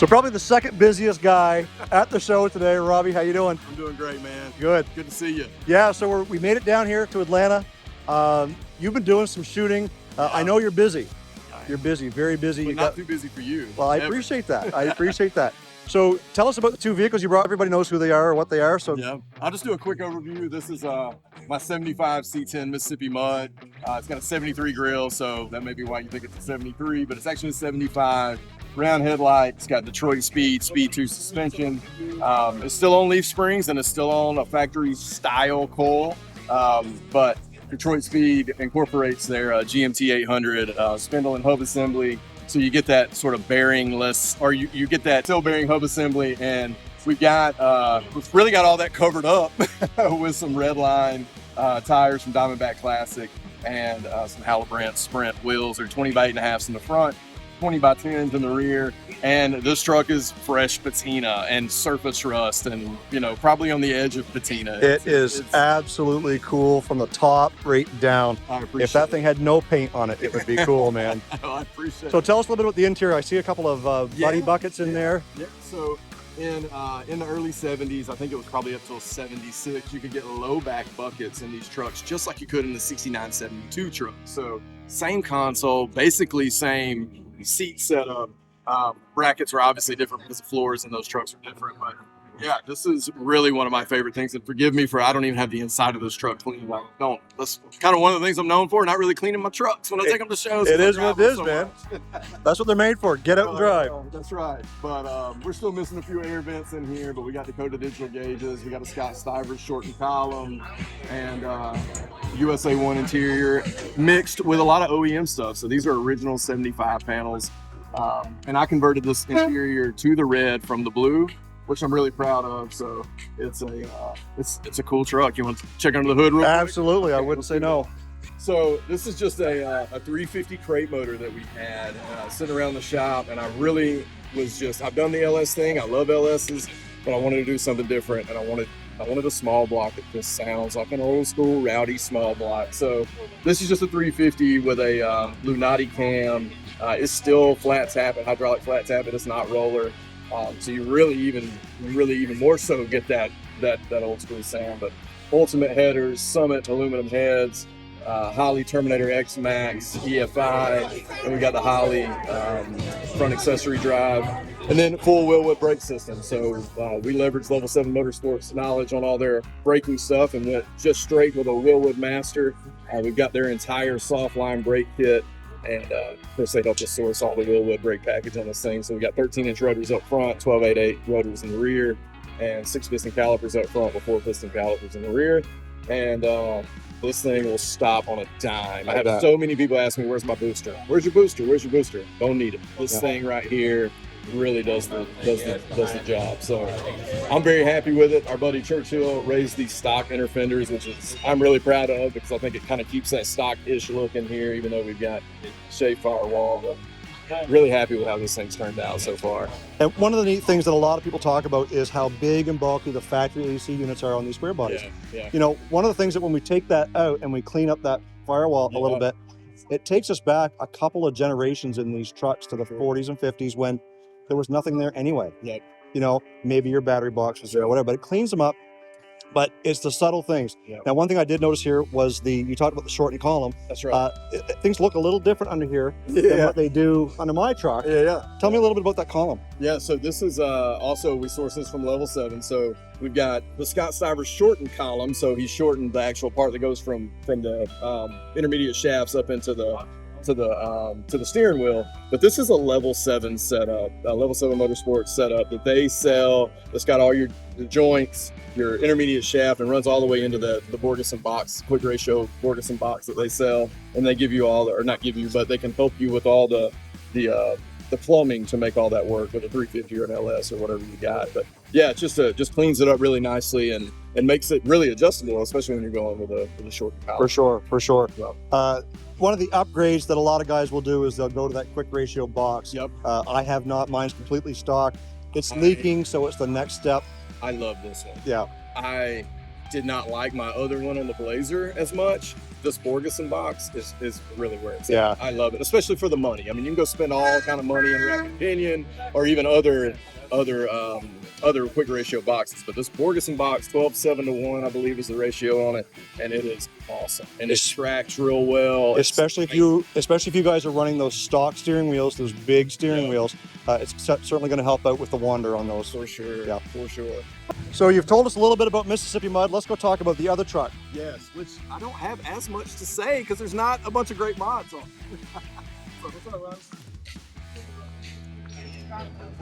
So probably the second busiest guy at the show today. Robbie, how you doing? I'm doing great, man. Good. Good to see you. Yeah, so we made it down here to Atlanta. You've been doing some shooting. I know you're busy. You're busy, very busy. But not too busy for you. Well, I appreciate that. I appreciate that. So tell us about the two vehicles you brought. Everybody knows who they are or what they are. So yeah, I'll just do a quick overview. This is my 75 C10 Mississippi Mud. It's got a 73 grill, so that may be why you think it's a 73, but it's actually a 75. Round headlight. It's got Detroit Speed 2 suspension. It's still on leaf springs and it's still on a factory style coil, but Detroit Speed incorporates their GMT 800 spindle and hub assembly. So you get that sort of bearingless, or you get that tail bearing hub assembly, and we've really got all that covered up with some Redline tires from Diamondback Classic and some Halibrandt Sprint wheels. They're 20 by 8.5s in the front, 20 by 10s in the rear, and this truck is fresh patina and surface rust, and probably on the edge of patina. It's absolutely cool from the top right down. I appreciate if that thing had no paint on it, it would be cool, man. I appreciate it. So tell us a little bit about the interior. I see a couple of buddy buckets in there. Yeah. So in the early 70s, I think it was probably up till 76, you could get low back buckets in these trucks, just like you could in the 69, 72 truck. So same console, basically same seat setup. Brackets are obviously different because the floors in those trucks are different, but yeah, this is really one of my favorite things. And forgive me for I don't even have the inside of this truck cleaned. I don't. That's kind of one of the things I'm known for, not really cleaning my trucks when I take them to shows. It is what it is, man. That's what they're made for. Get out and drive. That's right. But we're still missing a few air vents in here, but we got Dakota digital gauges. We got a Scott Stivers shortened column and USA 1 interior mixed with a lot of OEM stuff. So these are original 75 panels. And I converted this interior to the red from the blue, which I'm really proud of. So it's a cool truck. You want to check under the hood real quick? Absolutely, I wouldn't say no. So this is just a 350 crate motor that we had sitting around the shop, and I really was I've done the LS thing. I love LSs, but I wanted to do something different, and I wanted a small block that just sounds like an old school rowdy small block. So this is just a 350 with a Lunati cam. It's still flat tapping, hydraulic flat tapping. It's not roller. So you really even more so get that old school sound. But Ultimate headers, Summit aluminum heads, Holley Terminator X Max EFI, and we got the Holley front accessory drive, and then full wheel whip brake system. So we leveraged Level 7 Motorsports knowledge on all their braking stuff and went just straight with a wheel whip master. We've got their entire soft line brake kit. And of course, they helped us source all the wheel wood brake package on this thing. So we got 13-inch rotors up front, 12.88 rotors in the rear, and 6-piston calipers up front with 4-piston calipers in the rear. And this thing will stop on a dime. I have so many people ask me, "Where's my booster? Where's your booster? Where's your booster?" Don't need it. This thing right here really does the job. So I'm very happy with it. Our buddy Churchill raised these stock inner fenders, which I'm really proud of because I think it kind of keeps that stock-ish look in here, even though we've got shade firewall. But really happy with how this thing's turned out so far. And one of the neat things that a lot of people talk about is how big and bulky the factory AC units are on these square bodies. Yeah. One of the things that when we take that out and we clean up that firewall a little bit, it takes us back a couple of generations in these trucks to the 40s and 50s when there was nothing there anyway. Yep. Maybe your battery box was there or whatever, but it cleans them up. But it's the subtle things. Yep. Now, one thing I did notice here was you talked about the shortened column. That's right. Things look a little different under here than what they do under my truck. Yeah. Tell me a little bit about that column. Yeah, so this is also, we sourced this from Level 7. So we've got the Scott Stivers shortened column. So he shortened the actual part that goes from the intermediate shafts up into the steering wheel. But this is a Level 7 setup, a Level 7 Motorsports setup that they sell. It's got all the joints, your intermediate shaft, and runs all the way into the Borgeson box, quick ratio Borgeson box that they sell. And they give you but they can help you with all the plumbing to make all that work with a 350 or an LS or whatever you got. But yeah, it just cleans it up really nicely and makes it really adjustable, especially when you're going with a short column. For sure. Yeah. One of the upgrades that a lot of guys will do is they'll go to that quick ratio box. Yep. I have not. Mine's completely stock. It's leaking, so it's the next step. I love this one. Yeah. I did not like my other one on the Blazer as much, this Borgeson box is really where it's at. I love it, especially for the money. I mean, you can go spend all kind of money in Rapid Pinion or even other quick ratio boxes, but this Borgeson box, 12:7 to 1, I believe is the ratio on it, and it is awesome. And it tracks real well. Especially if you guys are running those stock steering wheels, those big steering wheels, it's certainly going to help out with the wander on those. For sure. Yeah, for sure. So you've told us a little bit about Mississippi Mud. Let's go talk about the other truck. Yes, which I don't have as much to say because there's not a bunch of great mods on. So what's up, Robbie?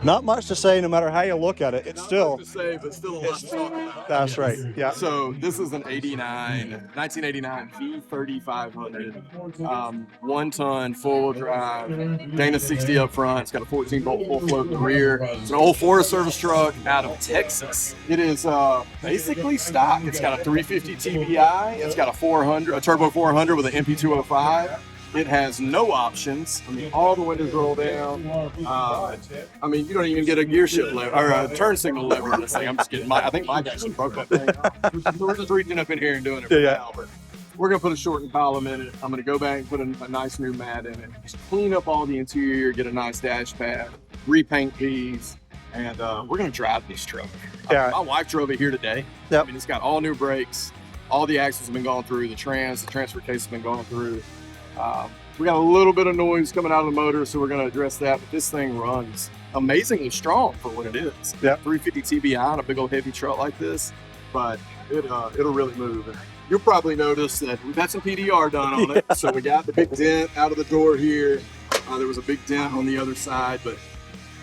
Not much to say, no matter how you look at it. It's still. Not much to say, but still a lot to talk about. That's right. Yeah. So this is an 1989 V3500, 1 ton, 4-wheel drive, Dana 60 up front. It's got a 14-bolt full float in the rear. It's an old Forest Service truck out of Texas. It is basically stock. It's got a 350 TBI. It's got a turbo 400 with an MP205. It has no options. I mean, all the windows roll down. I mean, you don't even get a gear shift lever or a turn signal lever in this thing. I'm just kidding. I think Mike actually broke that thing. We're just reaching up in here and doing it now. But we're gonna put a shortened column in it. I'm gonna go back and put a nice new mat in it. Just clean up all the interior, get a nice dash pad, repaint these, and we're gonna drive this truck. Yeah. My wife drove it here today. Yep. I mean, it's got all new brakes. All the axles have been gone through. The transfer case has been gone through. We got a little bit of noise coming out of the motor, so we're going to address that. But this thing runs amazingly strong for what it is. Yeah. 350 TBI on a big old heavy truck like this, but it'll really move. And you'll probably notice that we've had some PDR done on it. So we got the big dent out of the door here. There was a big dent on the other side, but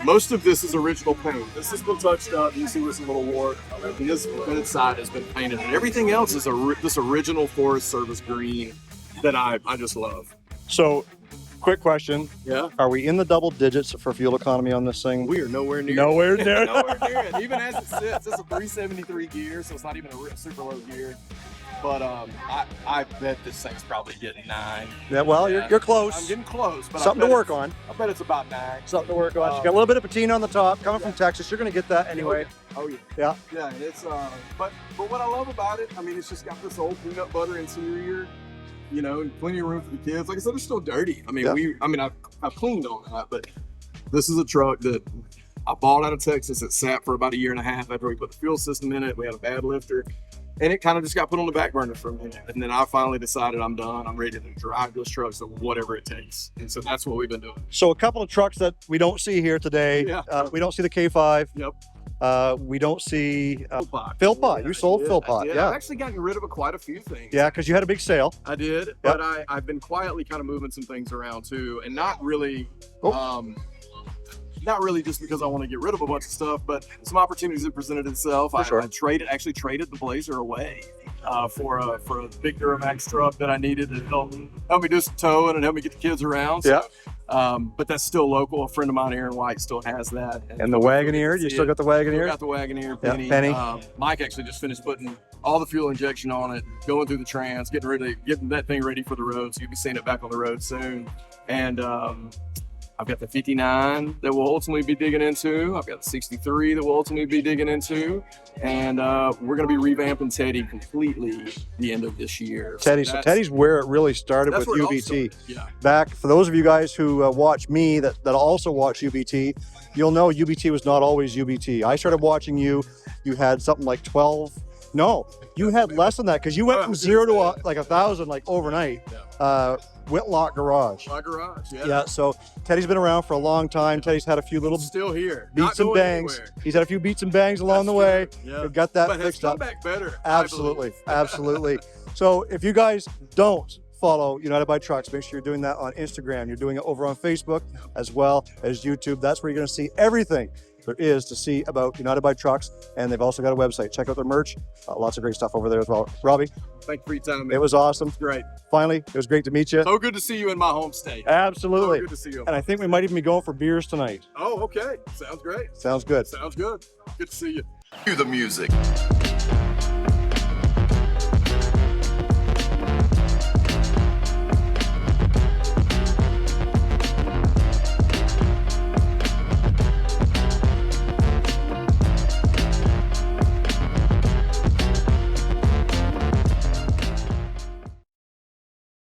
most of this is original paint. This has been touched up. You see with some little warp. This side has been painted, and everything else is this original Forest Service green that I just love. So, quick question. Yeah. Are we in the double digits for fuel economy on this thing? We are nowhere near Nowhere near it. Nowhere near it. Even as it sits, it's a 373 gear, so it's not even a super low gear. But I bet this thing's probably getting 9. Yeah, well, you're close. I'm getting close. But something to work on. I bet it's about 9. Something to work on. You got a little bit of patina on the top. Coming from Texas, you're going to get that anyway. Oh yeah. Yeah. Yeah, and it's but what I love about it, I mean, it's just got this old peanut butter interior. You know, plenty of room for the kids. Like I said, it's still dirty. I mean, I've cleaned on that, but this is a truck that I bought out of Texas. It sat for about 1.5 years after we put the fuel system in it. We had a bad lifter, and it kind of just got put on the back burner for a minute. And then I finally decided I'm done. I'm ready to drive this truck, so whatever it takes. And so that's what we've been doing. So a couple of trucks that we don't see here today. Yeah. We don't see the K5. Yep. We don't see Philpott. You sold Philpott. Yeah. I've actually gotten rid of quite a few things. Yeah, because you had a big sale. I did, Yep. but I've been quietly kind of moving some things around too, and not really just because I want to get rid of a bunch of stuff, but some opportunities that presented itself. I actually traded the Blazer away for a big Duramax truck that I needed to help me do some towing and help me get the kids around. So, but that's still local. A friend of mine, Aaron White, still has that. And the Wagoneer, you still got the Wagoneer? Got the Wagoneer, Penny. Yep, Penny. Mike actually just finished putting all the fuel injection on it, going through the trans, getting that thing ready for the road. So you'll be seeing it back on the road soon. And I've got the 59 that we'll ultimately be digging into. I've got the 63 that we'll ultimately be digging into. And we're going to be revamping Teddy completely the end of this year. So Teddy's where it really started with UBT. Yeah. Back, for those of you guys who watch me that also watch UBT, you'll know UBT was not always UBT. I started watching you had something like 12. No, you had less than that because you went from 0 to like 1,000 like overnight. Whitlock Garage. My garage, yeah. Yeah, so Teddy's been around for a long time. Teddy's had a few little still here. beats and bangs. He's had a few beats and bangs along the way. Yeah. We've got that but fixed come up. Back better. Absolutely, absolutely. So if you guys don't follow United by Trucks, make sure you're doing that on Instagram. You're doing it over on Facebook as well as YouTube. That's where you're going to see everything there is to see about United by Trucks, and they've also got a website. Check out their merch. Lots of great stuff over there as well. Robbie, thank you for your time, man. It was awesome. Great. Finally, it was great to meet you. So good to see you in my home state. Absolutely. So good to see you. And I think we might even be going for beers tonight. Oh, okay. Sounds great. Sounds good. Sounds good. Good to see you. Cue the music.